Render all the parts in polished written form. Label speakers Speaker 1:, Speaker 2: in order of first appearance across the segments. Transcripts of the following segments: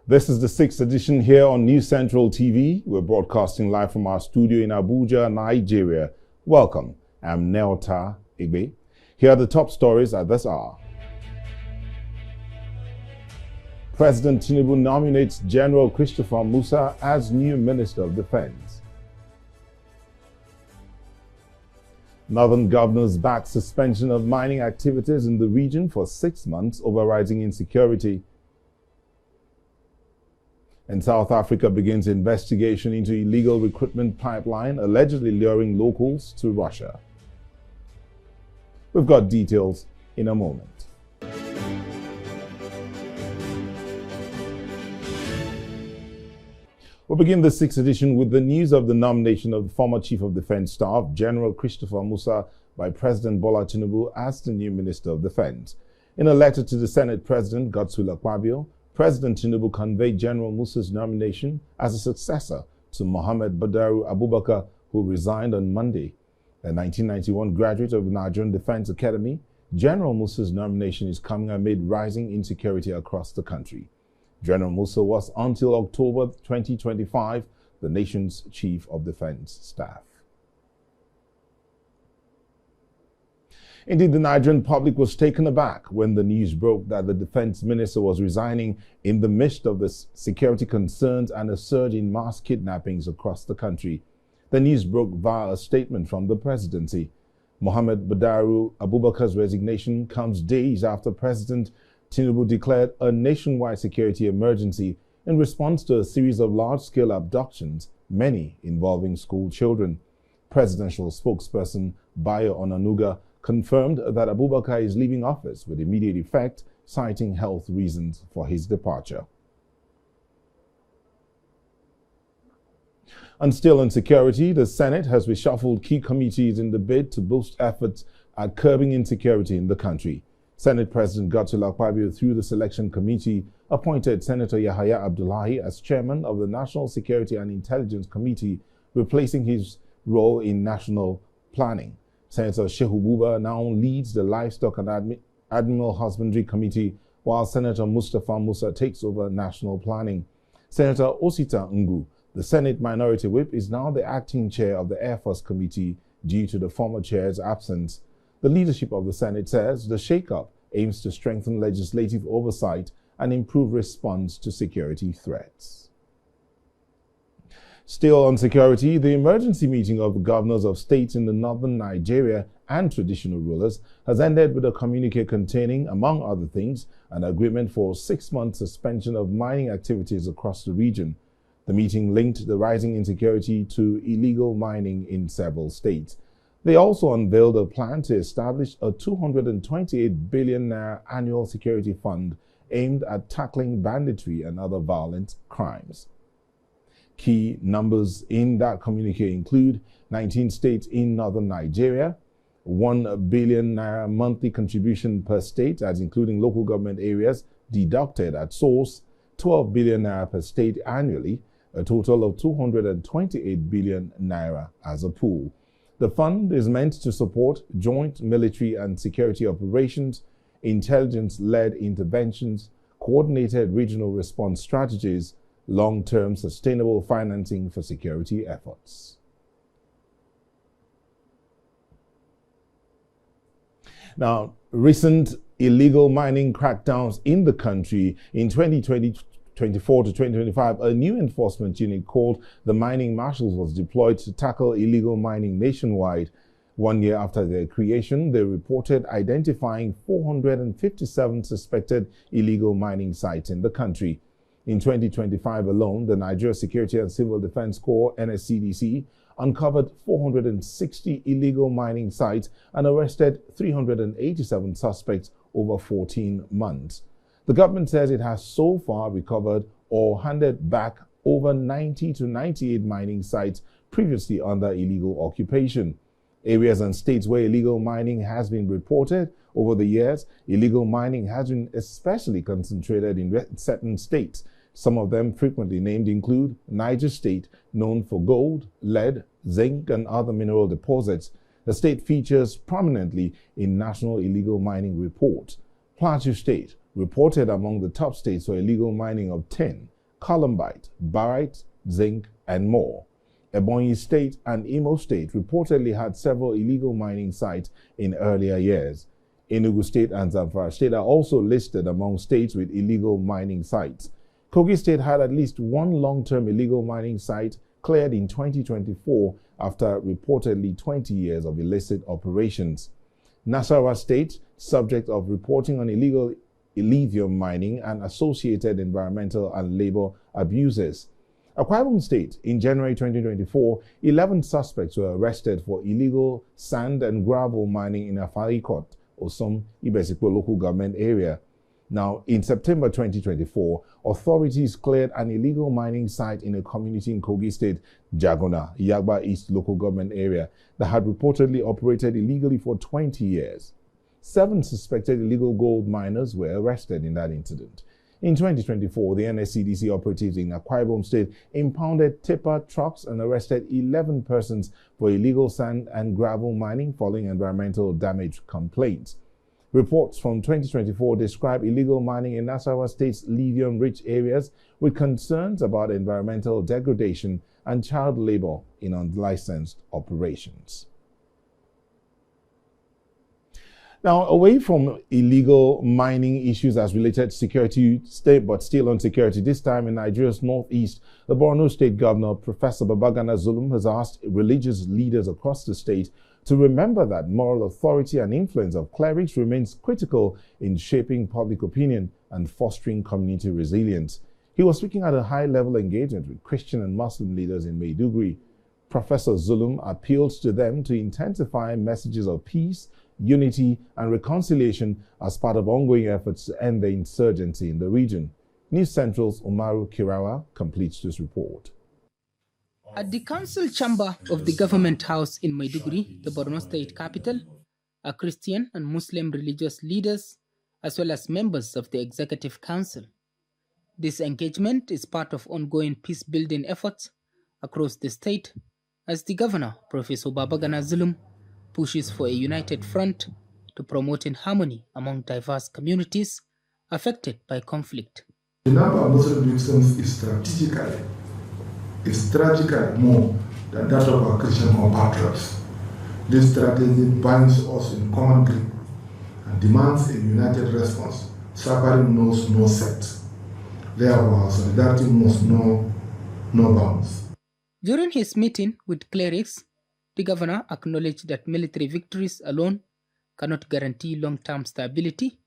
Speaker 1: This is the 6th edition here on News Central TV. We're broadcasting live from our studio in Abuja, Nigeria. Welcome. I'm Neota Igbe. Here are the top stories at this hour. President Tinubu nominates General Christopher Musa as new Minister of Defense. Northern governors back suspension of mining activities in the region for 6 months over rising insecurity. And South Africa begins investigation into illegal recruitment pipeline allegedly luring locals to Russia. We've got details in a moment. We'll begin the 6th edition with the news of the nomination of the former Chief of Defense Staff, General Christopher Musa, by President Bola Tinubu as the new Minister of Defense. In a letter to the Senate President, Godswill, President Tinubu conveyed General Musa's nomination as a successor to Mohammed Badaru, who resigned on Monday. A 1991 graduate of the Nigerian Defense Academy, General Musa's nomination is coming amid rising insecurity across the country. General Musa was, until October 2025, the nation's Chief of Defense Staff. Indeed, the Nigerian public was taken aback when the news broke that the defense minister was resigning in the midst of the security concerns and a surge in mass kidnappings across the country. The news broke via a statement from the presidency. Mohammed Badaru Abubakar's resignation comes days after President Tinubu declared a nationwide security emergency in response to a series of large-scale abductions, many involving school children. Presidential spokesperson Bayo Onanuga confirmed that Abubakar is leaving office with immediate effect, citing health reasons for his departure. And still on security, the Senate has reshuffled key committees in the bid to boost efforts at curbing insecurity in the country. Senate President Godswill, through the Selection Committee, appointed Senator Yahaya Abdullahi as chairman of the National Security and Intelligence Committee, replacing his role in national planning. Senator Shehu Buba now leads the Livestock and Animal Husbandry Committee, while Senator Mustapha Musa takes over national planning. Senator Osita Ngu, the Senate Minority Whip, is now the acting chair of the Air Force Committee due to the former chair's absence. The leadership of the Senate says the shakeup aims to strengthen legislative oversight and improve response to security threats. Still on security, the emergency meeting of the governors of states in the northern Nigeria and traditional rulers has ended with a communique containing, among other things, an agreement for 6-month suspension of mining activities across the region. The meeting linked the rising insecurity to illegal mining in several states. They also unveiled a plan to establish a 228 billion naira annual security fund aimed at tackling banditry and other violent crimes. Key numbers in that communique include 19 states in northern Nigeria, 1 billion naira monthly contribution per state, as including local government areas deducted at source, 12 billion naira per state annually, a total of 228 billion naira as a pool. The fund is meant to support joint military and security operations, intelligence-led interventions, coordinated regional response strategies, long-term sustainable financing for security efforts. Now, recent illegal mining crackdowns in the country in 2024 to 2025, a new enforcement unit called the Mining Marshals was deployed to tackle illegal mining nationwide. 1 year after their creation, they reported identifying 457 suspected illegal mining sites in the country. In 2025 alone, the Nigeria Security and Civil Defense Corps, NSCDC, uncovered 460 illegal mining sites and arrested 387 suspects over 14 months. The government says it has so far recovered or handed back over 90 to 98 mining sites previously under illegal occupation. Areas and states where illegal mining has been reported over the years, illegal mining has been especially concentrated in certain states. Some of them frequently named include Niger State, known for gold, lead, zinc, and other mineral deposits. The state features prominently in National Illegal Mining Report. Plateau State, reported among the top states for illegal mining of tin, columbite, barite, zinc, and more. Ebonyi State and Imo State reportedly had several illegal mining sites in earlier years. Enugu State and Zamfara State are also listed among states with illegal mining sites. Kogi State had at least one long-term illegal mining site cleared in 2024 after reportedly 20 years of illicit operations. Nasarawa State, subject of reporting on illegal lithium mining and associated environmental and labor abuses. Akwa Ibom State, in January 2024, 11 suspects were arrested for illegal sand and gravel mining in Afarikot, Osun, Ibesikpo local government area. Now, in September 2024, authorities cleared an illegal mining site in a community in Kogi State, Jagona, Yagba East local government area, that had reportedly operated illegally for 20 years. 7 suspected illegal gold miners were arrested in that incident. In 2024, the NSCDC operatives in Akwa Ibom State impounded tipper trucks and arrested 11 persons for illegal sand and gravel mining following environmental damage complaints. Reports from 2024 describe illegal mining in Nasarawa State's lithium-rich areas with concerns about environmental degradation and child labor in unlicensed operations. Now, away from illegal mining issues as related to security, but still on security, this time in Nigeria's northeast, the Borno State Governor, Professor Babagana Zulum, has asked religious leaders across the state to remember that moral authority and influence of clerics remains critical in shaping public opinion and fostering community resilience. He was speaking at a high-level engagement with Christian and Muslim leaders in Maiduguri. Professor Zulum appealed to them to intensify messages of peace, unity, and reconciliation as part of ongoing efforts to end the insurgency in the region. News Central's Umaru Kirawa completes this report.
Speaker 2: At the council chamber of the government house in Maiduguri, the Borno state capital, are Christian and Muslim religious leaders, as well as members of the executive council. This engagement is part of ongoing peace-building efforts across the state, as the governor, Professor Babagana Zulum, pushes for a united front to promoting harmony among diverse communities affected by conflict.
Speaker 3: The number of Muslim victims is tragically more than that of our Christian compatriots. This tragedy binds us in common grip and demands a united response. Suffering knows no sect. Therefore, our solidarity must know no bounds.
Speaker 2: During his meeting with clerics, the governor acknowledged that military victories alone cannot guarantee long-term stability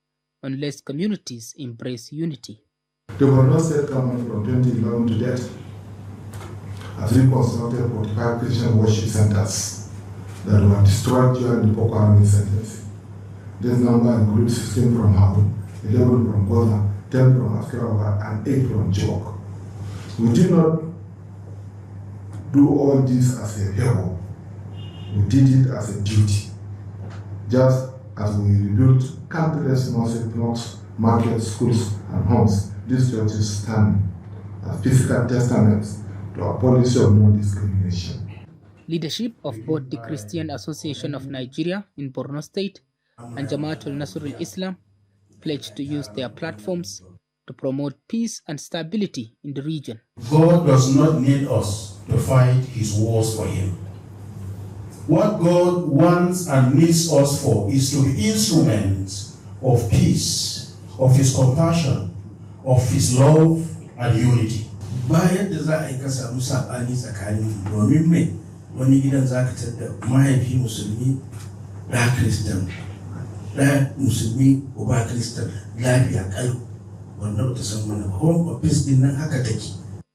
Speaker 2: unless communities embrace unity.
Speaker 3: The Borno State government from 2011 to date has reconstructed 45 Christian worship centers that were destroyed during the Boko Haram insurgency. This number includes 16 from Halt, 11 from Bola, 10 from Askerawa, and 8 from Chibok. We did not do all this as a hero. We did it as a duty. Just as we rebuilt countless mosques, blocks, markets, schools, and homes, these churches stand as physical testaments to our policy of non-discrimination.
Speaker 2: Leadership of both the Christian Association of Nigeria in Borno State and Jamaatul Nasrul Islam pledged to use their platforms to promote peace and stability in the region.
Speaker 4: God does not need us to fight his wars for him. What God wants and needs us for is to be instruments of peace, of his compassion, of his love and unity.
Speaker 5: Bayan da za a yi ka samu saɓani tsakanin domin mai wani gidan za ka tada mahaifi musulmi da Kristan, da musulmi uba Kristan lafiya kalau wanda ba ta san mana home office din nan haka take.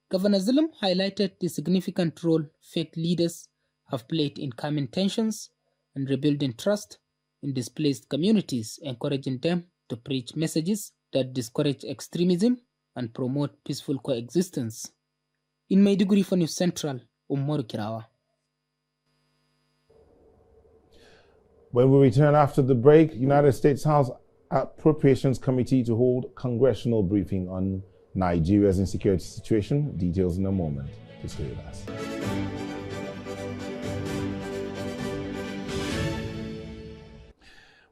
Speaker 2: Governor Zulum highlighted the significant role faith leaders have played in calming tensions and rebuilding trust in displaced communities, encouraging them to preach messages that discourage extremism and promote peaceful coexistence. In Maiduguri for News Central, Umaru Kirawa.
Speaker 1: When we return after the break, United States House Appropriations Committee to hold congressional briefing on Nigeria's insecurity situation. Details in a moment. Please stay with us.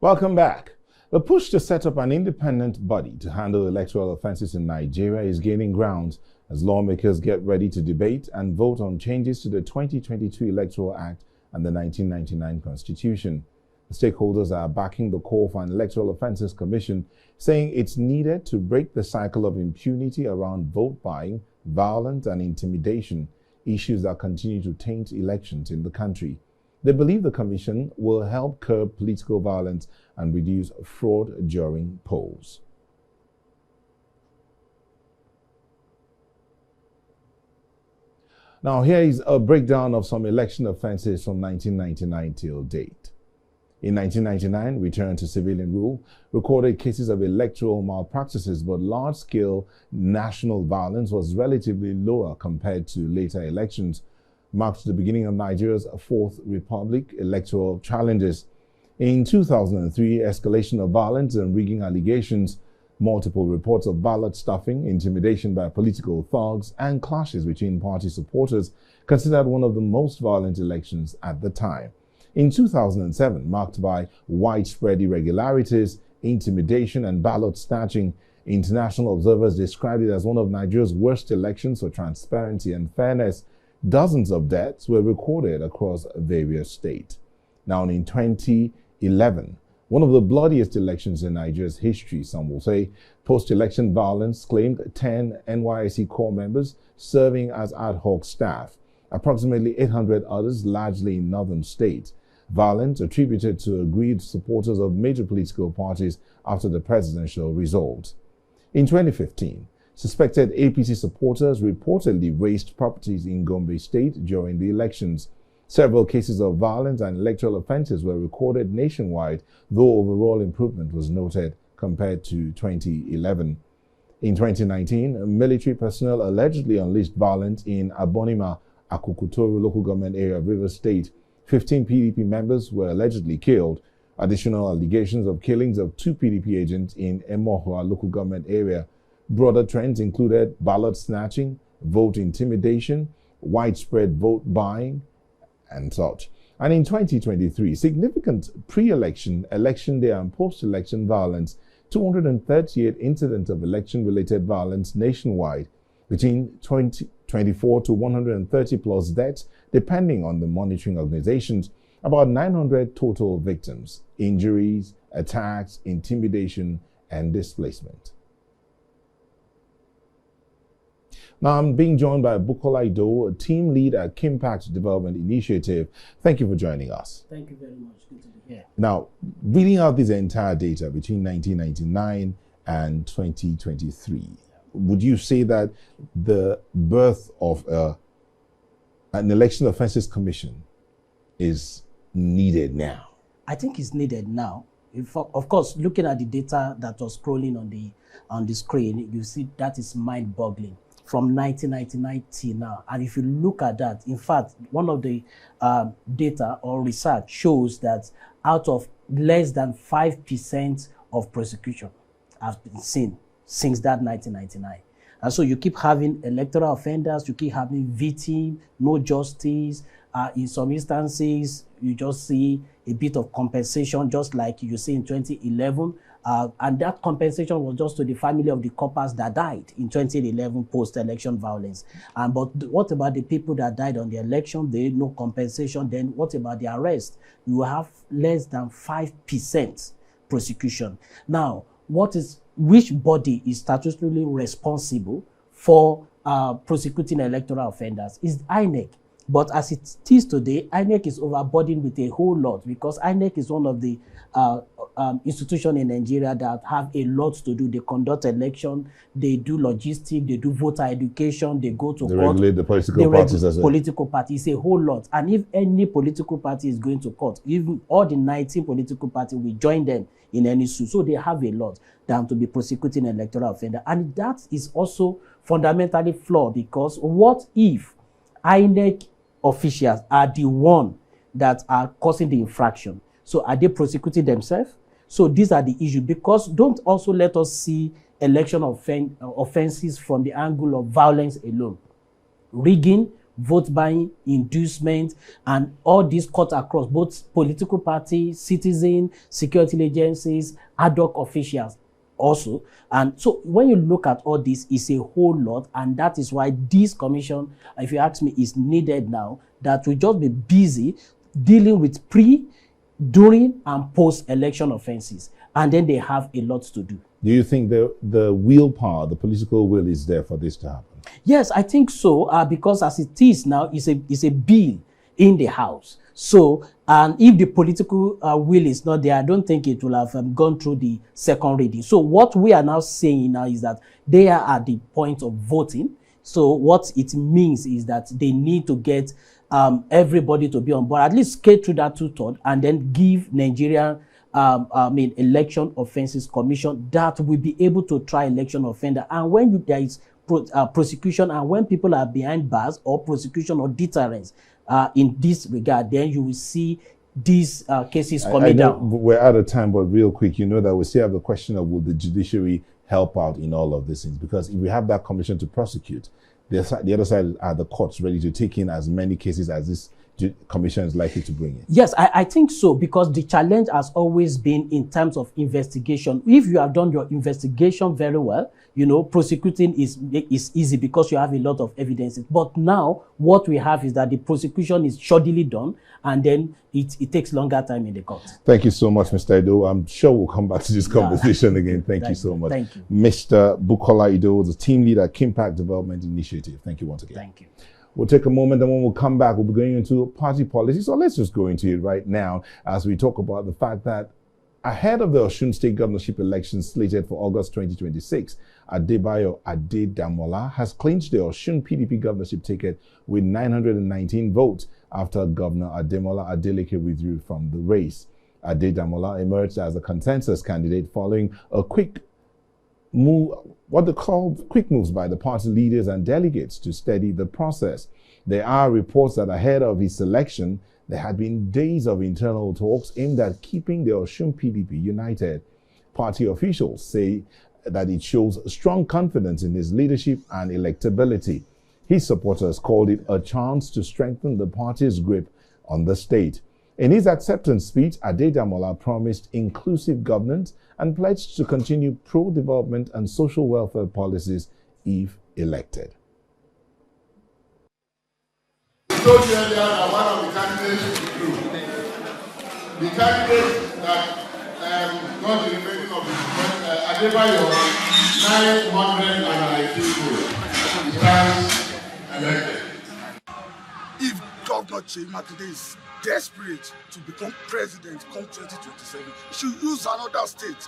Speaker 1: Welcome back. The push to set up an independent body to handle electoral offences in Nigeria is gaining ground as lawmakers get ready to debate and vote on changes to the 2022 Electoral Act and the 1999 Constitution. The stakeholders are backing the call for an Electoral Offences Commission, saying it's needed to break the cycle of impunity around vote buying, violence and intimidation, issues that continue to taint elections in the country. They believe the commission will help curb political violence and reduce fraud during polls. Now, here is a breakdown of some election offences from 1999 till date. In 1999, return to civilian rule recorded cases of electoral malpractices, but large-scale national violence was relatively lower compared to later elections, marked the beginning of Nigeria's Fourth Republic electoral challenges. In 2003, escalation of violence and rigging allegations, multiple reports of ballot stuffing, intimidation by political thugs, and clashes between party supporters considered one of the most violent elections at the time. In 2007, marked by widespread irregularities, intimidation, and ballot snatching, international observers described it as one of Nigeria's worst elections for transparency and fairness. Dozens of deaths were recorded across various states. Now, in 2011, one of the bloodiest elections in Nigeria's history, some will say, post-election violence claimed 10 NYSC corps members serving as ad hoc staff, approximately 800 others, largely in northern states. Violence attributed to aggrieved supporters of major political parties after the presidential result. In 2015, suspected APC supporters reportedly razed properties in Gombe State during the elections. Several cases of violence and electoral offences were recorded nationwide, though overall improvement was noted compared to 2011. In 2019, military personnel allegedly unleashed violence in Abonima, Akukutoru local government area of Rivers State. 15 PDP members were allegedly killed. Additional allegations of killings of 2 PDP agents in Emohua local government area. Broader trends included ballot snatching, vote intimidation, widespread vote buying, and such. And in 2023, significant pre-election, election day, and post-election violence, 238 incidents of election-related violence nationwide, between 24 to 130 plus deaths, depending on the monitoring organizations, about 900 total victims, injuries, attacks, intimidation, and displacement. Now, I'm being joined by Bukola Ido, a team lead at Kimpact Development Initiative. Thank you for joining us.
Speaker 5: Thank you very much. Good to be here.
Speaker 1: Now, reading out this entire data between 1999 and 2023, would you say that the birth of an Election Offences Commission is needed now?
Speaker 5: I think it's needed now. Of course, looking at the data that was scrolling on the screen, you see that is mind-boggling. From 1999 till now. And if you look at that, in fact, one of the data or research shows that out of less than 5% of prosecution has been seen since that 1999. And so you keep having electoral offenders, you keep having victims, no justice. In some instances, you just see a bit of compensation, just like you see in 2011. And that compensation was just to the family of the coppers that died in 2011 post-election violence. But what about the people that died on the election? They no compensation. Then what about the arrest? You have less than 5% prosecution. Now, which body is statutorily responsible for prosecuting electoral offenders? Is INEC. But as it is today, INEC is overburdened with a whole lot because INEC is one of the institutions in Nigeria that have a lot to do. They conduct election, they do logistics, they do voter education, they go to court.
Speaker 1: Regulate the political parties as well.
Speaker 5: Political parties, a whole lot. And if any political party is going to court, even all the 19 political parties will join them in any suit. So they have a lot than to be prosecuting electoral offender. And that is also fundamentally flawed because what if INEC officials are the one that are causing the infraction? So are they prosecuting themselves? So these are the issues, because don't also let us see election offenses from the angle of violence alone. Rigging, vote buying, inducement, and all these cut across both political parties, citizens, security agencies, ad hoc officials.
Speaker 6: also. And so when you look at all this, it's a whole lot, and that is why this commission, if you ask me, is needed now, that will just be busy dealing with pre, during, and post-election offenses. And then they have a lot to do.
Speaker 1: Do you think the willpower, the political will is there for this to happen?
Speaker 6: Yes, I think so, because as it is now, it's a bill in the House. So, and if the political will is not there, I don't think it will have gone through the second reading. So what we are now saying now is that they are at the point of voting. So what it means is that they need to get everybody to be on board, at least get through that 2/3, and then give Nigerian Election Offences Commission that will be able to try election offender. And when there is prosecution, and when people are behind bars or prosecution or deterrence in this regard, then you will see these cases coming down.
Speaker 1: We're out of time, but real quick, you know that we still have the question of will the judiciary help out in all of these things? Because if we have that commission to prosecute, the other side are the courts ready to take in as many cases as this commission is likely to bring in?
Speaker 6: Yes, I think so, because the challenge has always been in terms of investigation. If you have done your investigation very well, you know, prosecuting is easy because you have a lot of evidences. But now what we have is that the prosecution is shoddily done, and then it takes longer time in the court.
Speaker 1: Thank you so much, Mr. Ido. I'm sure we'll come back to this conversation again. Thank you so much.
Speaker 6: Thank you.
Speaker 1: Mr. Bukola Ido, the team leader at Kimpact Development Initiative. Thank you once again.
Speaker 6: Thank you.
Speaker 1: We'll take a moment, and when we'll come back, we'll be going into party policy. So let's just go into it right now as we talk about the fact that ahead of the Osun State governorship elections slated for August 2026, Adedamola has clinched the Osun PDP governorship ticket with 919 votes after Governor Adeleke withdrew from the race. Adedamola emerged as a consensus candidate following a quick move, what they call quick moves by the party leaders and delegates to steady the process. There are reports that ahead of his selection, there had been days of internal talks aimed at keeping the Osun PDP united. Party officials say that it shows strong confidence in his leadership and electability. His supporters called it a chance to strengthen the party's grip on the state. In his acceptance speech, Adedamola promised inclusive governance and pledged to continue pro-development and social welfare policies if elected.
Speaker 7: I told you earlier that one of the candidates withdrew. The candidate that got the remaining of the Adebayo, 919 votes, stands elected.
Speaker 8: If Governor Chima today is desperate to become president come 2027, he should use another state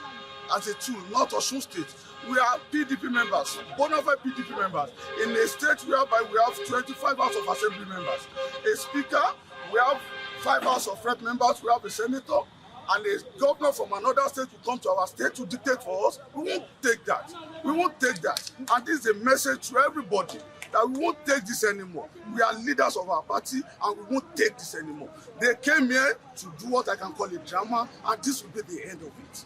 Speaker 8: as a tool, not Osun State. We are PDP members, bona fide PDP members, in a state whereby we have 25 House of Assembly members, a speaker, we have 5 House of Rep members, we have a senator, and a governor from another state will come to our state to dictate for us. We won't take that. We won't take that. And this is a message to everybody that we won't take this anymore. We are leaders of our party, and we won't take this anymore. They came here to do what I can call a drama, and this will be the end of it.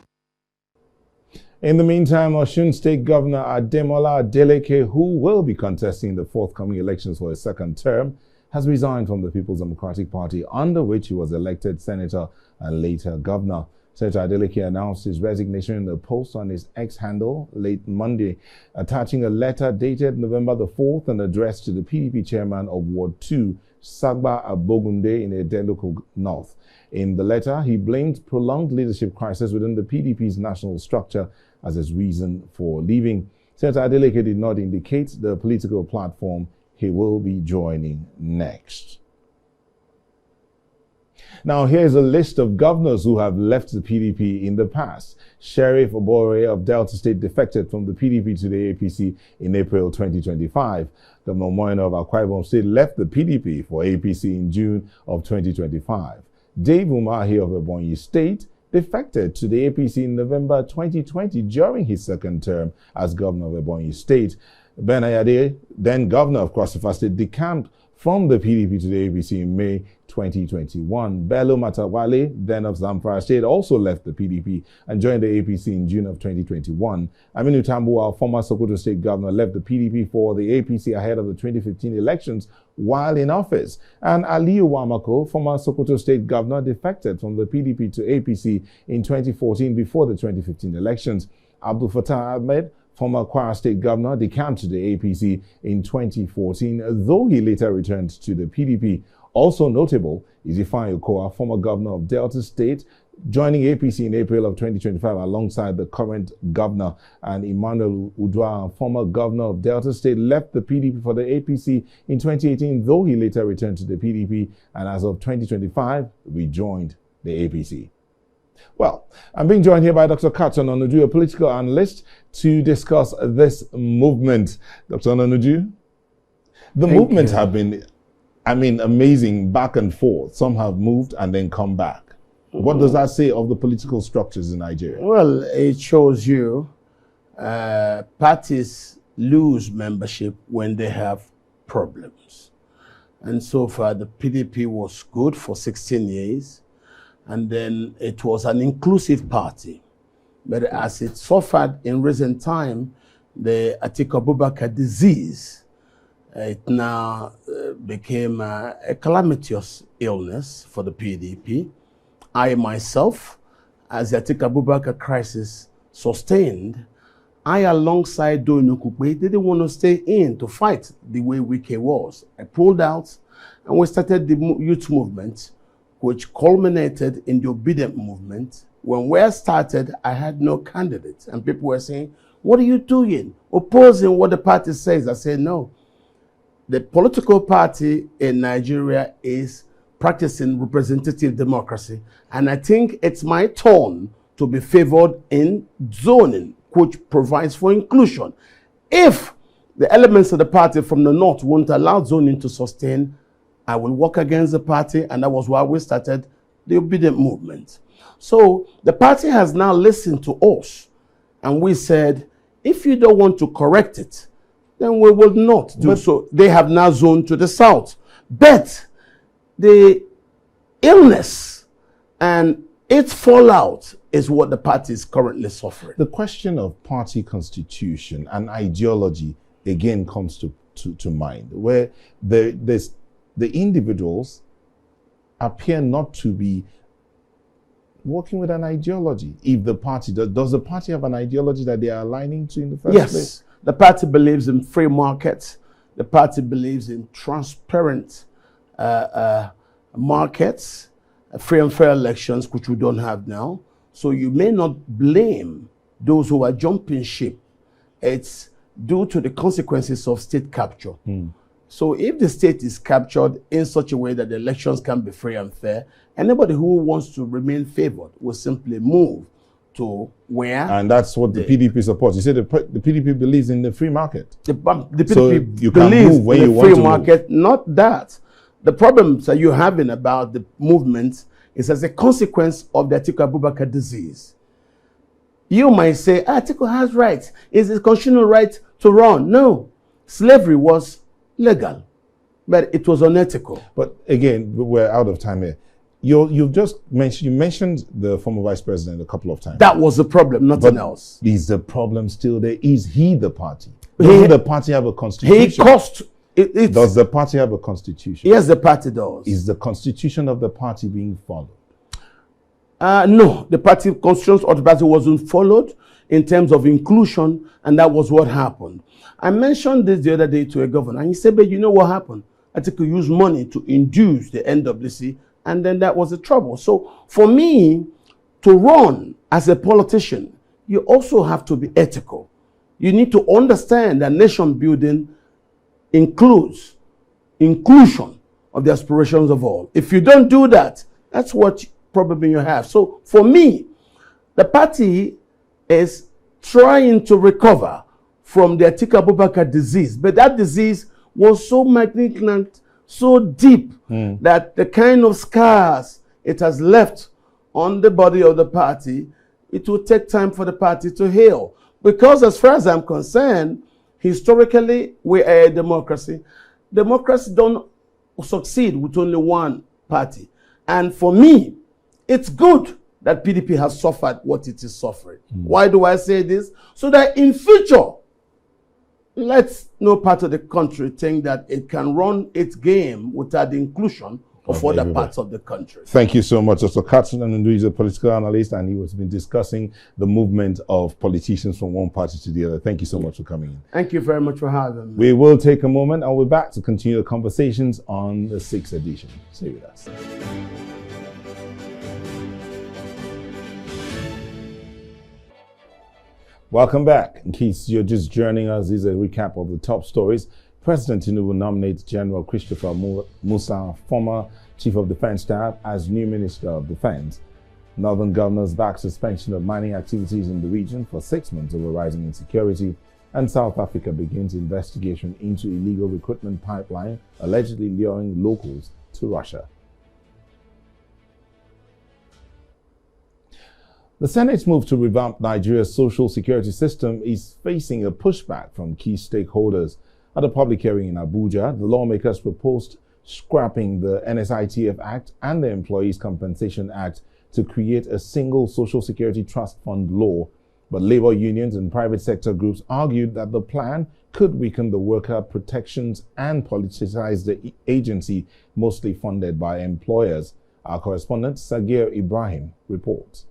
Speaker 1: In the meantime, Osun State Governor Adeleke, who will be contesting the forthcoming elections for his second term, has resigned from the People's Democratic Party, under which he was elected senator and later governor. Senator Adeleke announced his resignation in a post on his X handle late Monday, attaching a letter dated November the 4th and addressed to the PDP chairman of Ward 2, Sagba Abogunde in Adeleke North. In the letter, he blamed prolonged leadership crisis within the PDP's national structure as his reason for leaving. Senator Adeleke did not indicate the political platform he will be joining next. Now, here's a list of governors who have left the PDP in the past. Sheriff Obore of Delta State defected from the PDP to the APC in April 2025. Governor Moina of Akwa Ibom State left the PDP for APC in June of 2025. Dave Umahi of Ebonyi State defected to the APC in November 2020 during his second term as governor of Ebonyi State. Ben Ayade, then governor of Cross River State, decamped from the PDP to the APC in May 2021. Bello Matawale, then of Zamfara State, also left the PDP and joined the APC in June of 2021. Aminu Tambuwal, former Sokoto State governor, left the PDP for the APC ahead of the 2015 elections while in office. And Aliyu Wamako, former Sokoto State governor, defected from the PDP to APC in 2014 before the 2015 elections. Abdul Fattah Ahmed, former Kwara State Governor, decamped to the APC in 2014, though he later returned to the PDP. Also notable is Ifeanyi Okowa, former governor of Delta State, joining APC in April of 2025 alongside the current governor. And Emmanuel Udwa, former governor of Delta State, left the PDP for the APC in 2018, though he later returned to the PDP and as of 2025 rejoined the APC. Well, I'm being joined here by Dr. Katon Onuju, a political analyst, to discuss this movement. Dr. Onuju, the movement have been, amazing back and forth. Some have moved and then come back. What does that say of the political structures in Nigeria?
Speaker 5: Well, it shows you parties lose membership when they have problems. And so far, the PDP was good for 16 years. And then it was an inclusive party. But as it suffered in recent time, the Atiku Abubakar disease, it now became a calamitous illness for the PDP. I myself, as the Atiku Abubakar crisis sustained, I, alongside Doyin Okupe, didn't want to stay in to fight the way Wike was. I pulled out and we started the youth movement, which culminated in the obedient movement. When we started, I had no candidate. And people were saying, what are you doing? Opposing what the party says. I said, no. The political party in Nigeria is practicing representative democracy. And I think it's my turn to be favored in zoning, which provides for inclusion. If the elements of the party from the north won't allow zoning to sustain, I will work against the party, and that was why we started the obedient movement. So the party has now listened to us, and we said, if you don't want to correct it, then we will not do so. They have now zoned to the south. But the illness and its fallout is what the party is currently suffering.
Speaker 1: The question of party constitution and ideology again comes to mind, where the individuals appear not to be working with an ideology. If the party, does the party have an ideology that they are aligning to in the first place?
Speaker 5: Yes, the party believes in free markets. The party believes in transparent markets, free and fair elections, which we don't have now. So you may not blame those who are jumping ship. It's due to the consequences of state capture. So if the state is captured in such a way that the elections can be free and fair, anybody who wants to remain favored will simply move to where...
Speaker 1: And that's what the PDP supports. You said the PDP believes in the free market.
Speaker 5: The PDP
Speaker 1: so you can
Speaker 5: believes
Speaker 1: move where
Speaker 5: in
Speaker 1: you
Speaker 5: the
Speaker 1: want
Speaker 5: free
Speaker 1: to
Speaker 5: market. Move. Not that. The problems that you're having about the movement is as a consequence of the Atiku Abubakar disease. You might say, Atiku has rights. It's his constitutional right to run. No. Slavery was legal, but it was unethical.
Speaker 1: But again, we're out of time here. You've just mentioned the former vice president a couple of times.
Speaker 5: That was the problem, nothing else.
Speaker 1: Is the problem still there? Is he the party? Does the party have a constitution?
Speaker 5: He cost it.
Speaker 1: Does the party have a constitution?
Speaker 5: Yes, the party does.
Speaker 1: Is the constitution of the party being followed?
Speaker 5: No, the party constitution of the party wasn't followed in terms of inclusion, and that was what happened. I mentioned this the other day to a governor, and he said, but you know what happened? Atiku used money to induce the NWC, and then that was the trouble. So for me, to run as a politician, you also have to be ethical. You need to understand that nation building includes inclusion of the aspirations of all. If you don't do that, that's what probably you have. So for me, the party is trying to recover from the Atiku Abubakar disease, but that disease was so malignant, so deep, that the kind of scars it has left on the body of the party, it will take time for the party to heal. Because as far as I'm concerned, historically, we are a democracy. Democracy don't succeed with only one party. And for me, it's good that PDP has suffered what it is suffering. Why do I say this? So that in future, let's no part of the country think that it can run its game without the inclusion
Speaker 9: of other parts of the country.
Speaker 1: Thank you so much. Dr. Katsun Anundu is a political analyst, and he has been discussing the movement of politicians from one party to the other. Thank you so much for coming in.
Speaker 9: Thank you very much for having me.
Speaker 1: We will take a moment and we're back to continue the conversations on the 6th edition. Stay with us. Welcome back. In case you're just joining us, this is a recap of the top stories. President Tinubu nominates General Christopher Musa, former Chief of Defense Staff, as new Minister of Defense. Northern governors back suspension of mining activities in the region for 6 months over rising insecurity. And South Africa begins investigation into illegal recruitment pipeline, allegedly luring locals to Russia. The Senate's move to revamp Nigeria's social security system is facing a pushback from key stakeholders. At a public hearing in Abuja, the lawmakers proposed scrapping the NSITF Act and the Employees Compensation Act to create a single social security trust fund law. But labor unions and private sector groups argued that the plan could weaken the worker protections and politicize the agency mostly funded by employers. Our correspondent, Sagir Ibrahim, reports.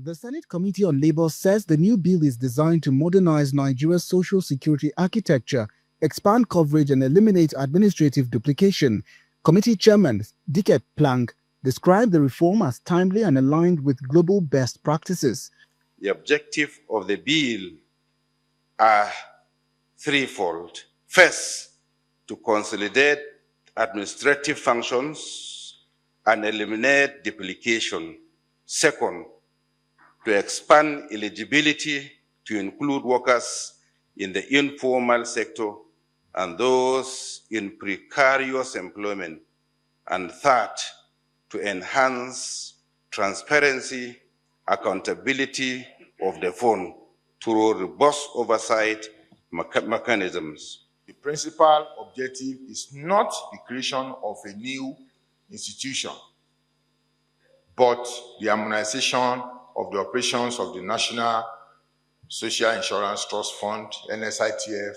Speaker 10: The Senate Committee on Labour says the new bill is designed to modernize Nigeria's social security architecture, expand coverage and eliminate administrative duplication. Committee Chairman Diket Plank described the reform as timely and aligned with global best practices.
Speaker 11: The objective of the bill are threefold. First, to consolidate administrative functions and eliminate duplication. Second, to expand eligibility to include workers in the informal sector and those in precarious employment. And third, to enhance transparency, accountability of the fund through robust oversight mechanisms.
Speaker 12: The principal objective is not the creation of a new institution, but the harmonization of the operations of the National Social Insurance Trust Fund, NSITF,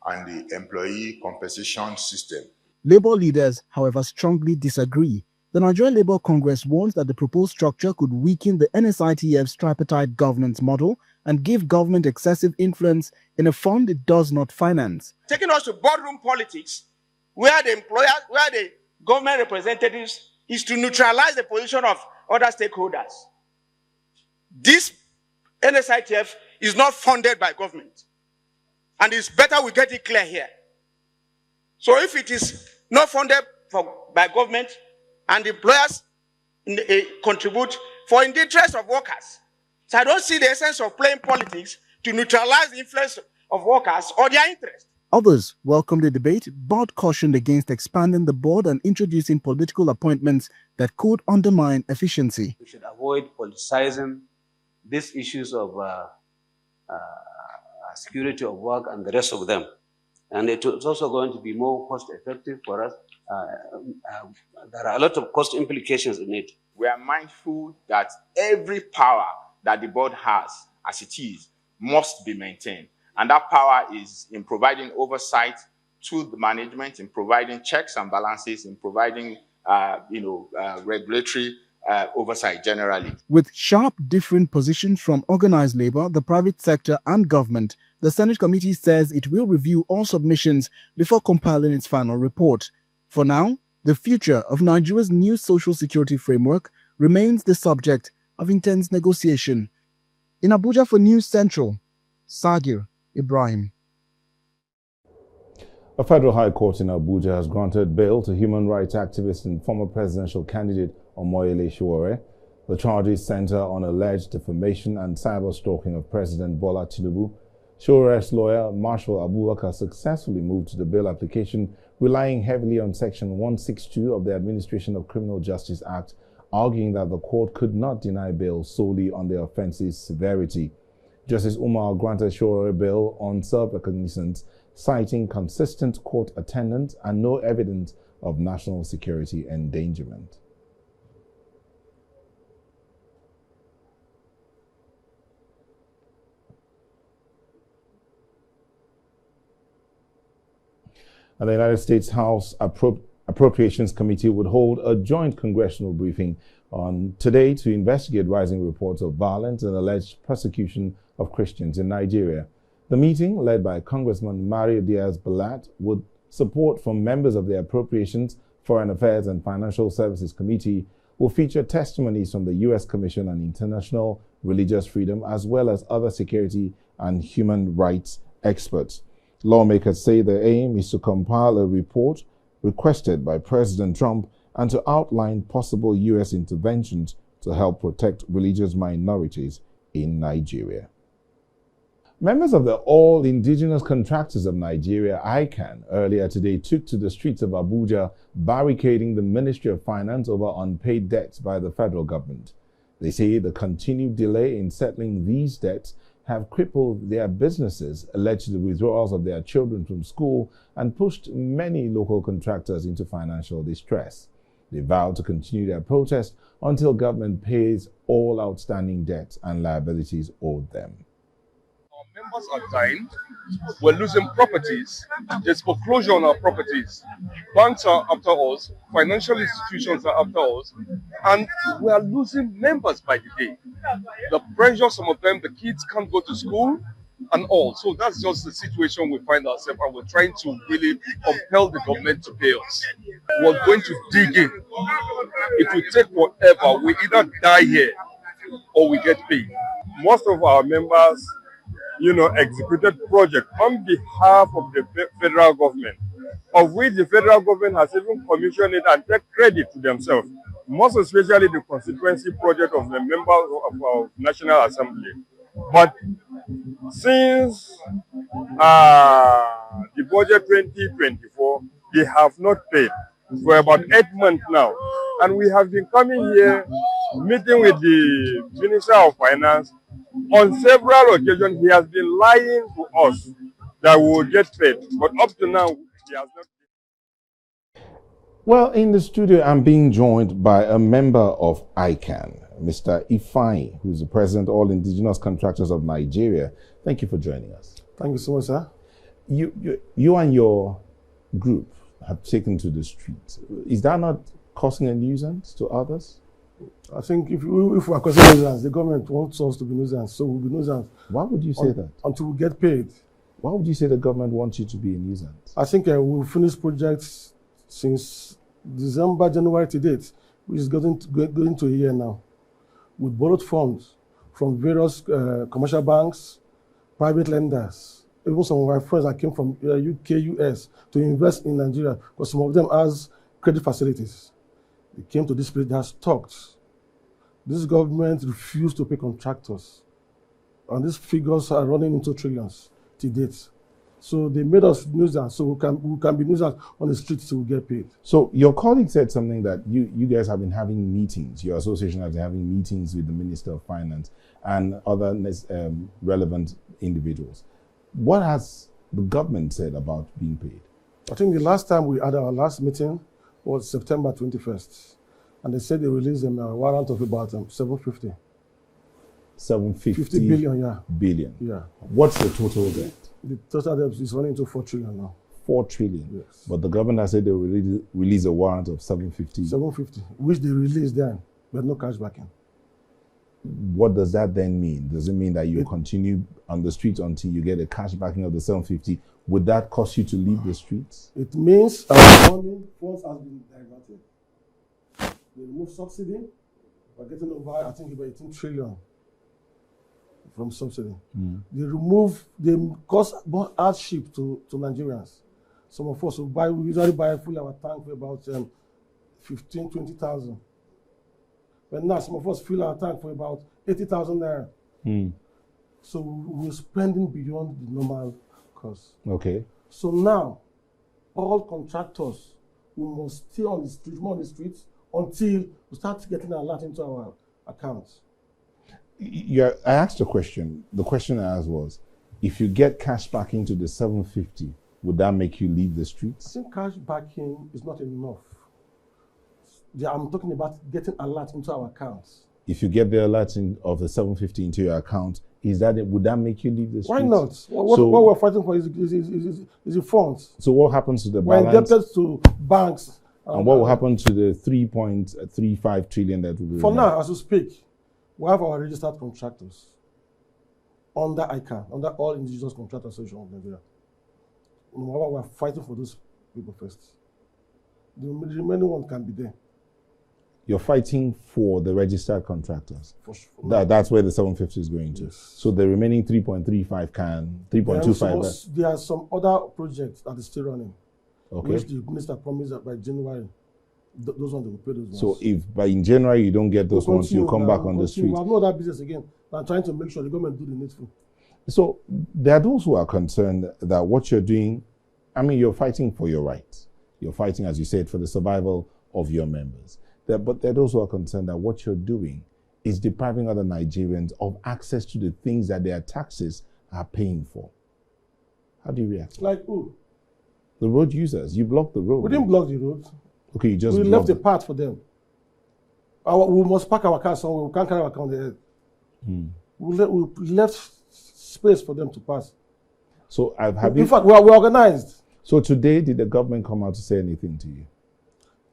Speaker 12: and the Employee Compensation System.
Speaker 10: Labour leaders, however, strongly disagree. The Nigerian Labour Congress warns that the proposed structure could weaken the NSITF's tripartite governance model and give government excessive influence in a fund it does not finance.
Speaker 13: Taking us to boardroom politics, where the government representatives is to neutralize the position of other stakeholders. This NSITF is not funded by government. And it's better we get it clear here. So if it is not funded by government and employers contribute in the interest of workers. So I don't see the essence of playing politics to neutralize the influence of workers or their interest.
Speaker 10: Others welcomed the debate but cautioned against expanding the board and introducing political appointments that could undermine efficiency.
Speaker 14: We should avoid politicizing these issues of security of work and the rest of them. And it's also going to be more cost effective for us. There are a lot of cost implications in it.
Speaker 12: We are mindful that every power that the board has, as it is, must be maintained. And that power is in providing oversight to the management, in providing checks and balances, in providing regulatory oversight generally.
Speaker 10: With sharp different positions from organized labor, the private sector and government, the Senate committee says it will review all submissions before compiling its final report. For now, the future of Nigeria's new social security framework remains the subject of intense negotiation. In Abuja for News Central, Sagir Ibrahim.
Speaker 1: A federal high court in Abuja has granted bail to human rights activist and former presidential candidate Omoyele Sowore. The charges center on alleged defamation and cyber stalking of President Bola Tinubu. Showore's lawyer, Marshal Abubakar, successfully moved the bail application, relying heavily on Section 162 of the Administration of Criminal Justice Act, arguing that the court could not deny bail solely on the offense's severity. Justice Umar granted Showore bail on self-recognizance, citing consistent court attendance and no evidence of national security endangerment. And the United States House Appropriations Committee would hold a joint congressional briefing on today to investigate rising reports of violence and alleged persecution of Christians in Nigeria. The meeting, led by Congressman Mario Diaz-Balart, would support from members of the Appropriations, Foreign Affairs and Financial Services Committee, will feature testimonies from the U.S. Commission on International Religious Freedom, as well as other security and human rights experts. Lawmakers say the aim is to compile a report requested by President Trump and to outline possible U.S. interventions to help protect religious minorities in Nigeria. Members of the All Indigenous Contractors of Nigeria, ICAN, earlier today took to the streets of Abuja, barricading the Ministry of Finance over unpaid debts by the federal government. They say the continued delay in settling these debts have crippled their businesses, led to the withdrawals of their children from school, and pushed many local contractors into financial distress. They vowed to continue their protest until government pays all outstanding debts and liabilities owed them.
Speaker 15: Members are dying, we're losing properties, there's foreclosure on our properties, banks are after us, financial institutions are after us, and we are losing members by the day. The pressure, some of them, the kids can't go to school and all. So that's just the situation we find ourselves, and we're trying to really compel the government to pay us. We're going to dig in. It will take forever. We either die here or we get paid.
Speaker 16: Most of our members executed project on behalf of the federal government, of which the federal government has even commissioned it and take credit to themselves, most especially the constituency project of the members of our National Assembly. But since the budget 2024, they have not paid for about 8 months now. And we have been coming here, meeting with the Minister of Finance. On several occasions, he has been lying to us that we will get paid. But up to now, he has not.
Speaker 1: Well, in the studio, I'm being joined by a member of ICAN, Mr. Ifeanyi, who is the President of All Indigenous Contractors of Nigeria. Thank you for joining us.
Speaker 9: Thank you so much, sir.
Speaker 1: You and your group have taken to the streets. Is that not causing a nuisance to others?
Speaker 9: I think if we are causing nuisance, the government wants us to be nuisance, so we'll be nuisance.
Speaker 1: Why would you say that?
Speaker 9: Until we get paid.
Speaker 1: Why would you say the government wants you to be a nuisance?
Speaker 9: I think we'll finish projects since December, January to date, which is going to a year now, with borrowed funds from various commercial banks, private lenders, even some of our friends that came from UK, US to invest in Nigeria, because some of them has credit facilities. They came to this place, they are stocked. This government refused to pay contractors. And these figures are running into trillions to date. So they made us nuisance, so we can be nuisance on the streets till we get paid.
Speaker 1: So your colleague said something that you guys have been having meetings, your association has been having meetings with the Minister of Finance and other relevant individuals. What has the government said about being paid?
Speaker 9: I think the last time we had our last meeting was September 21st. And they said they released a warrant of about 750.
Speaker 1: 750
Speaker 9: billion, yeah.
Speaker 1: Billion.
Speaker 9: Yeah.
Speaker 1: What's the total debt?
Speaker 9: The total debt is running to 4 trillion now.
Speaker 1: 4 trillion?
Speaker 9: Yes.
Speaker 1: But the government has said they will release a warrant of 750.
Speaker 9: 750, which they released then, but no cash backing.
Speaker 1: What does that then mean? Does it mean that you continue on the streets until you get a cash backing of the 750? Would that cause you to leave the streets?
Speaker 9: It means our money funds has been diverted. They remove subsidy. We're getting over, I think, about 18 trillion from subsidy. They cause more hardship to Nigerians. Some of us we usually buy full our tank for about 15, 20,000. But now some of us fill our tank for about 80,000 naira. So we're spending beyond the normal cost.
Speaker 1: Okay.
Speaker 9: So now, all contractors, we must stay on the streets until we start getting a lot into our accounts.
Speaker 1: I asked a question. The question I asked was, if you get cash backing to the 750, would that make you leave the streets?
Speaker 9: I think cash backing is not enough. I'm talking about getting a lot into our accounts.
Speaker 1: If you get the alert of the 750 into your account, would that make you leave the streets?
Speaker 9: Why not? What we're fighting for is the funds.
Speaker 1: So what happens to the
Speaker 9: balance? We're indebted to banks
Speaker 1: And what will happen to the 3.35 trillion that will be
Speaker 9: For
Speaker 1: remaining?
Speaker 9: now, as we speak, we have our registered contractors under ICANN, under All Indigenous Contractor Association of Nigeria. We're fighting for those people first. The remaining one can be there.
Speaker 1: You're fighting for the registered contractors.
Speaker 9: For sure.
Speaker 1: That's where the 750 is going to. Yes. So the remaining 3.35 can, 3.25.
Speaker 9: There are some other projects that is still running.
Speaker 1: Okay.
Speaker 9: Which the minister promised that by January, those ones will pay those ones.
Speaker 1: So if in January you don't get those ones, you come back on the street.
Speaker 9: We have no other business again than trying to make sure the government do the needful.
Speaker 1: So there are those who are concerned that what you're doing, I mean, you're fighting for your rights. You're fighting, as you said, for the survival of your members. But there are those who are concerned that what you're doing is depriving other Nigerians of access to the things that their taxes are paying for. How do you react?
Speaker 9: Like who?
Speaker 1: The road users. You blocked the road.
Speaker 9: We didn't block the road.
Speaker 1: Okay, you just
Speaker 9: we left the path for them. We must park our cars somewhere. We can't carry our car on the head. We left space for them to pass.
Speaker 1: So
Speaker 9: in fact, we're organized.
Speaker 1: So today, did the government come out to say anything to you?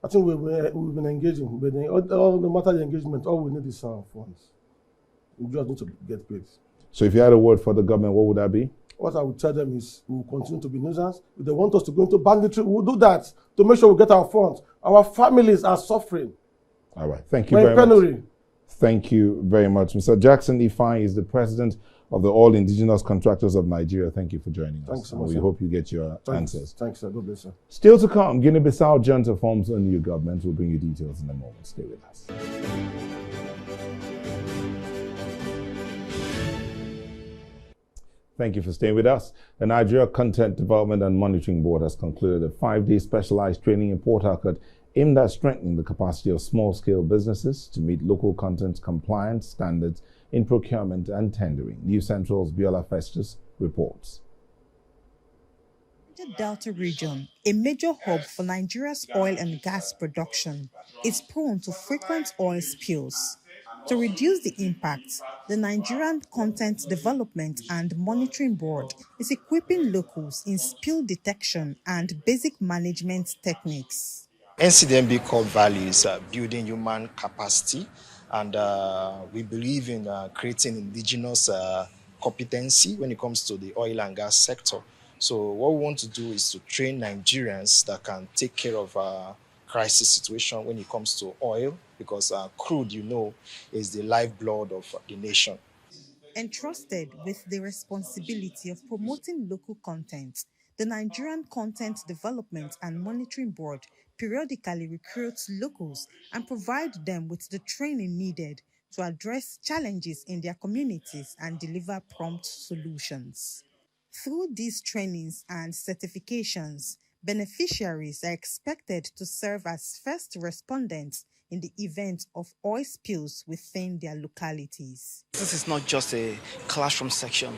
Speaker 9: I think we've been engaging. No matter the engagement, all we need is our funds. We just need to get paid.
Speaker 1: So if you had a word for the government, what would that be?
Speaker 9: What I would tell them is we will continue to be nuisance. If they want us to go into banditry, we will do that to make sure we get our funds. Our families are suffering.
Speaker 1: All right. Thank you very much. Thank you very much. Mr. Jackson Ifeanyi is the president of the All Indigenous Contractors of Nigeria. Thank you for joining us.
Speaker 9: Thanks so much.
Speaker 1: We hope you get your answers.
Speaker 9: Thanks, sir. God bless you.
Speaker 1: Still to come, Guinea-Bissau junta forms a new government. We'll bring you details in a moment. Stay with us. Thank you for staying with us. The Nigeria Content Development and Monitoring Board has concluded a 5-day specialized training in Port Harcourt aimed at strengthening the capacity of small-scale businesses to meet local content compliance standards in procurement and tendering. News Central's Bola Festus reports.
Speaker 17: The Delta region, a major hub for Nigeria's oil and gas production, is prone to frequent oil spills. To reduce the impact, the Nigerian Content Development and Monitoring Board is equipping locals in spill detection and basic management techniques.
Speaker 18: NCDMB core values building human capacity, and we believe in creating indigenous competency when it comes to the oil and gas sector. So what we want to do is to train Nigerians that can take care of crisis situation when it comes to oil, because crude, is the lifeblood of the nation.
Speaker 17: Entrusted with the responsibility of promoting local content, the Nigerian Content Development and Monitoring Board periodically recruits locals and provide them with the training needed to address challenges in their communities and deliver prompt solutions. Through these trainings and certifications, beneficiaries are expected to serve as first respondents in the event of oil spills within their localities.
Speaker 19: This is not just a classroom section.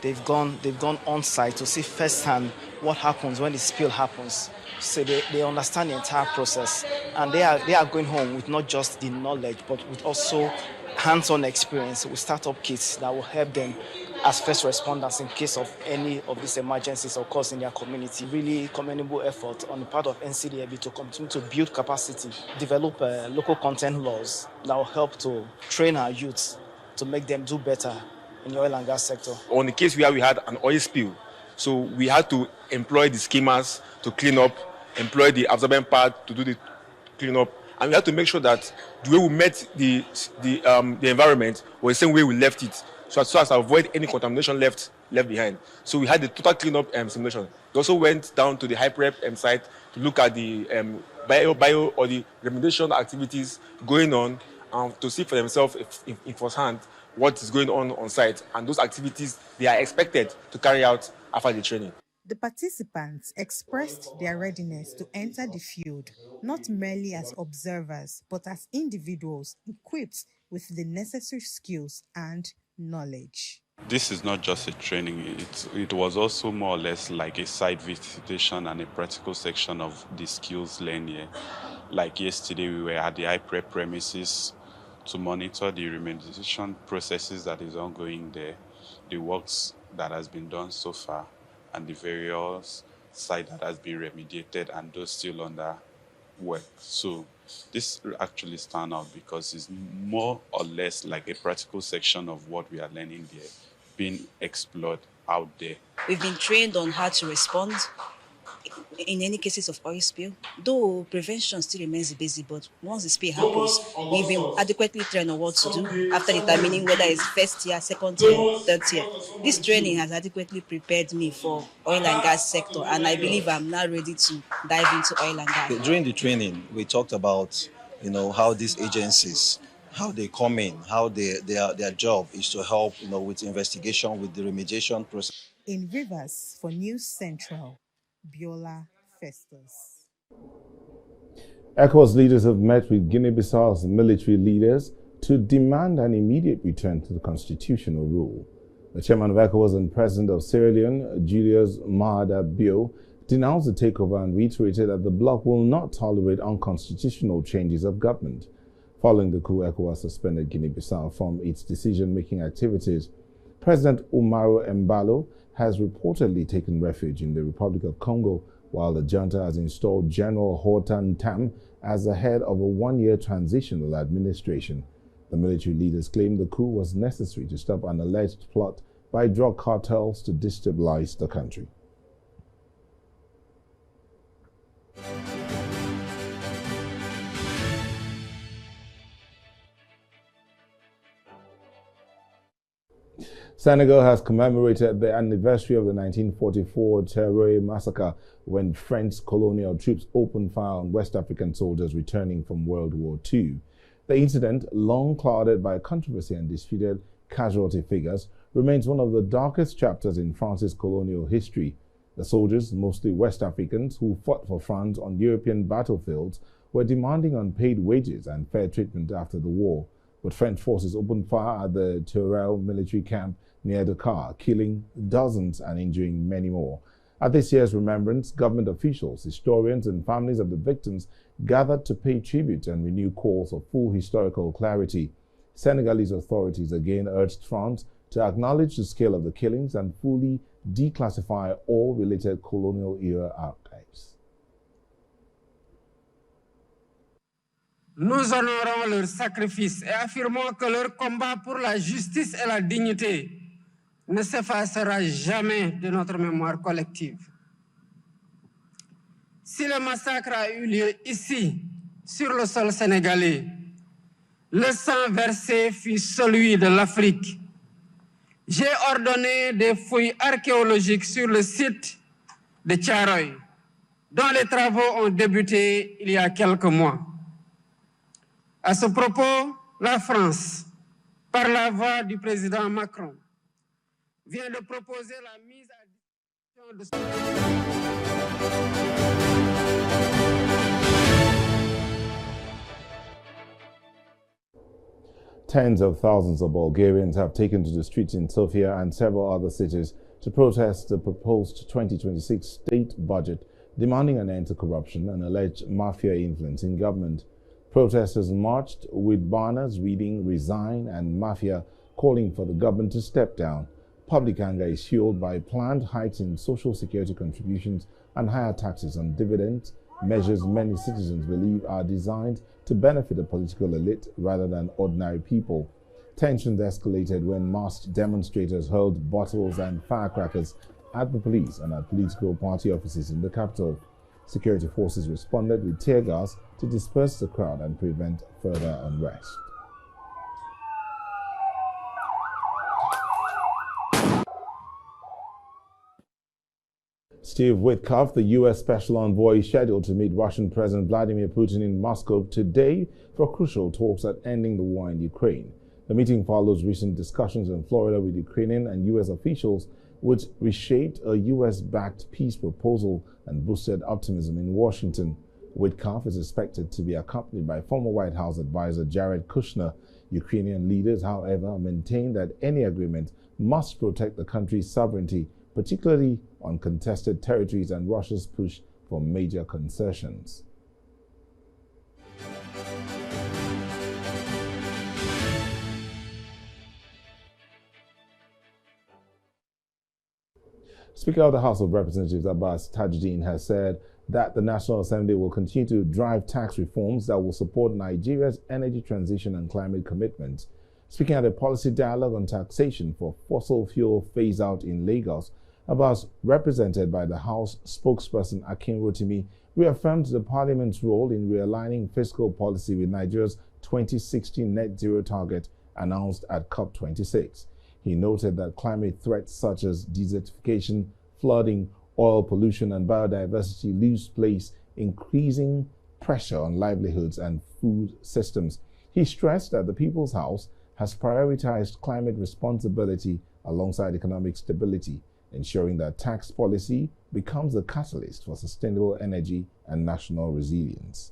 Speaker 19: They've gone on site to see firsthand what happens when the spill happens. So they understand the entire process, and they are going home with not just the knowledge, but with also hands-on experience with startup kits that will help them as first responders in case of any of these emergencies occurs in their community. Really commendable effort on the part of NCDAB to continue to build capacity, develop local content laws that will help to train our youths to make them do better in the oil and gas sector.
Speaker 20: On the case where we had an oil spill, so we had to employ the skimmers to clean up, employ the absorbent pad to do the cleanup, and we had to make sure that the way we met the environment was the same way we left it, so as to avoid any contamination left behind. So we had the total cleanup simulation. We also went down to the HyPrep site to look at the bio or the remediation activities going on, to see for themselves in firsthand what is going on site, and those activities they are expected to carry out after the training.
Speaker 17: The participants expressed their readiness to enter the field, not merely as observers, but as individuals equipped with the necessary skills and knowledge.
Speaker 21: This is not just a training, it was also more or less like a site visitation and a practical section of the skills learned here. Like yesterday, we were at the HyPrep premises to monitor the remediation processes that is ongoing there, the works that has been done so far, and the various sites that has been remediated and those still under work. So this actually stand out because it's more or less like a practical section of what we are learning there being explored out there.
Speaker 3: We've been trained on how to respond in any cases of oil spill, though prevention still remains the basic, but once the spill happens, we've been adequately trained on what to do after determining whether it's first tier, second tier, third tier. This training has adequately prepared me for oil and gas sector, and I believe I'm now ready to dive into oil and gas.
Speaker 22: During the training, we talked about, how these agencies, how they come in, how their job is to help, with investigation, with the remediation process.
Speaker 17: In Rivers, for News Central, Bola Festus.
Speaker 1: ECOWAS leaders have met with Guinea-Bissau's military leaders to demand an immediate return to the constitutional rule. The chairman of ECOWAS and president of Sierra Leone, Julius Maada Bio, denounced the takeover and reiterated that the bloc will not tolerate unconstitutional changes of government. Following the coup, ECOWAS suspended Guinea-Bissau from its decision-making activities. President Umaru Embalo has reportedly taken refuge in the Republic of Congo, while the junta has installed General Hortan Tam as the head of a one-year transitional administration. The military leaders claimed the coup was necessary to stop an alleged plot by drug cartels to destabilize the country. Senegal has commemorated the anniversary of the 1944 Thiaroye massacre, when French colonial troops opened fire on West African soldiers returning from World War II. The incident, long clouded by controversy and disputed casualty figures, remains one of the darkest chapters in France's colonial history. The soldiers, mostly West Africans who fought for France on European battlefields, were demanding unpaid wages and fair treatment after the war. But French forces opened fire at the Thiaroye military camp near Dakar, killing dozens and injuring many more. At this year's remembrance, government officials, historians, and families of the victims gathered to pay tribute and renew calls for full historical clarity. Senegalese authorities again urged France to acknowledge the scale of the killings and fully declassify all related colonial-era archives.
Speaker 23: Nous honorons leur sacrifice et affirmons que leur combat pour la justice et la dignité ne s'effacera jamais de notre mémoire collective. Si le massacre a eu lieu ici, sur le sol sénégalais, le sang versé fut celui de l'Afrique. J'ai ordonné des fouilles archéologiques sur le site de Thiaroye, dont les travaux ont débuté il y a quelques mois. À ce propos, la France, par la voix du président Macron, vient de proposer la mise à disposition de...
Speaker 1: Tens of thousands of Bulgarians have taken to the streets in Sofia and several other cities to protest the proposed 2026 state budget, demanding an end to corruption and alleged mafia influence in government. Protesters marched with banners reading "Resign" and "Mafia," calling for the government to step down. Public anger is fueled by planned hikes in social security contributions and higher taxes on dividends, measures many citizens believe are designed to benefit the political elite rather than ordinary people. Tensions escalated when masked demonstrators hurled bottles and firecrackers at the police and at political party offices in the capital. Security forces responded with tear gas to disperse the crowd and prevent further unrest. Steve Witkoff, the U.S. Special Envoy, is scheduled to meet Russian President Vladimir Putin in Moscow today for crucial talks at ending the war in Ukraine. The meeting follows recent discussions in Florida with Ukrainian and U.S. officials, which reshaped a U.S.-backed peace proposal and boosted optimism in Washington. Witkoff is expected to be accompanied by former White House advisor Jared Kushner. Ukrainian leaders, however, maintain that any agreement must protect the country's sovereignty, particularly on contested territories and Russia's push for major concessions. Speaker of the House of Representatives Abbas Tajuddin has said that the National Assembly will continue to drive tax reforms that will support Nigeria's energy transition and climate commitments. Speaking at a policy dialogue on taxation for fossil fuel phase-out in Lagos, Abbas, represented by the House spokesperson Akin Rotimi, reaffirmed the Parliament's role in realigning fiscal policy with Nigeria's 2060 net zero target announced at COP26. He noted that climate threats such as desertification, flooding, oil pollution, and biodiversity lose place, increasing pressure on livelihoods and food systems. He stressed that the People's House has prioritized climate responsibility alongside economic stability, ensuring that tax policy becomes a catalyst for sustainable energy and national resilience.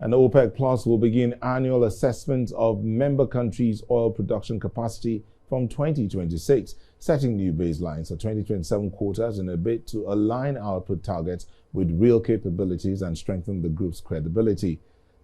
Speaker 1: And OPEC Plus will begin annual assessment of member countries' oil production capacity from 2026, setting new baselines for 2027 quotas in a bid to align output targets with real capabilities and strengthen the group's credibility.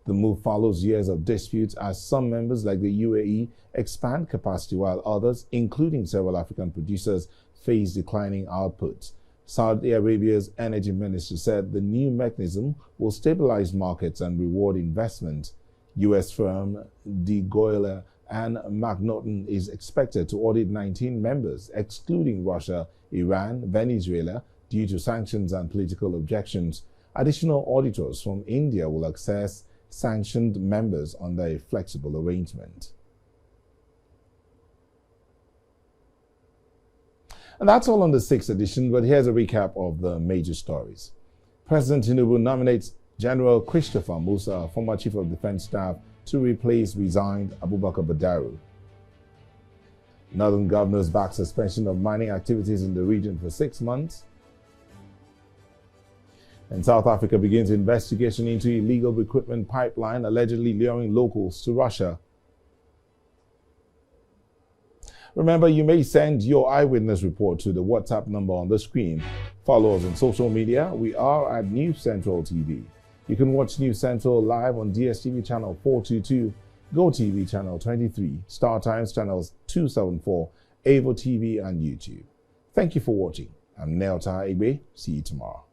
Speaker 1: The move follows years of disputes as some members like the UAE expand capacity while others, including several African producers, face declining outputs. Saudi Arabia's energy minister said the new mechanism will stabilize markets and reward investment. U.S. firm DeGoyle and McNaughton is expected to audit 19 members, excluding Russia, Iran, Venezuela, due to sanctions and political objections. Additional auditors from India will access sanctioned members under a flexible arrangement. And that's all on the 6th edition, but here's a recap of the major stories. President Tinubu nominates General Christopher Musa, former Chief of Defense Staff, to replace resigned Abubakar Badaru. Northern governors back suspension of mining activities in the region for 6 months. And South Africa begins investigation into illegal recruitment pipeline allegedly luring locals to Russia. Remember, you may send your eyewitness report to the WhatsApp number on the screen. Follow us on social media. We are at News Central TV. You can watch News Central live on DSTV channel 422, GoTV channel 23, Star Times channels 274, Avo TV, and YouTube. Thank you for watching. I'm Neil Taha Igbe. See you tomorrow.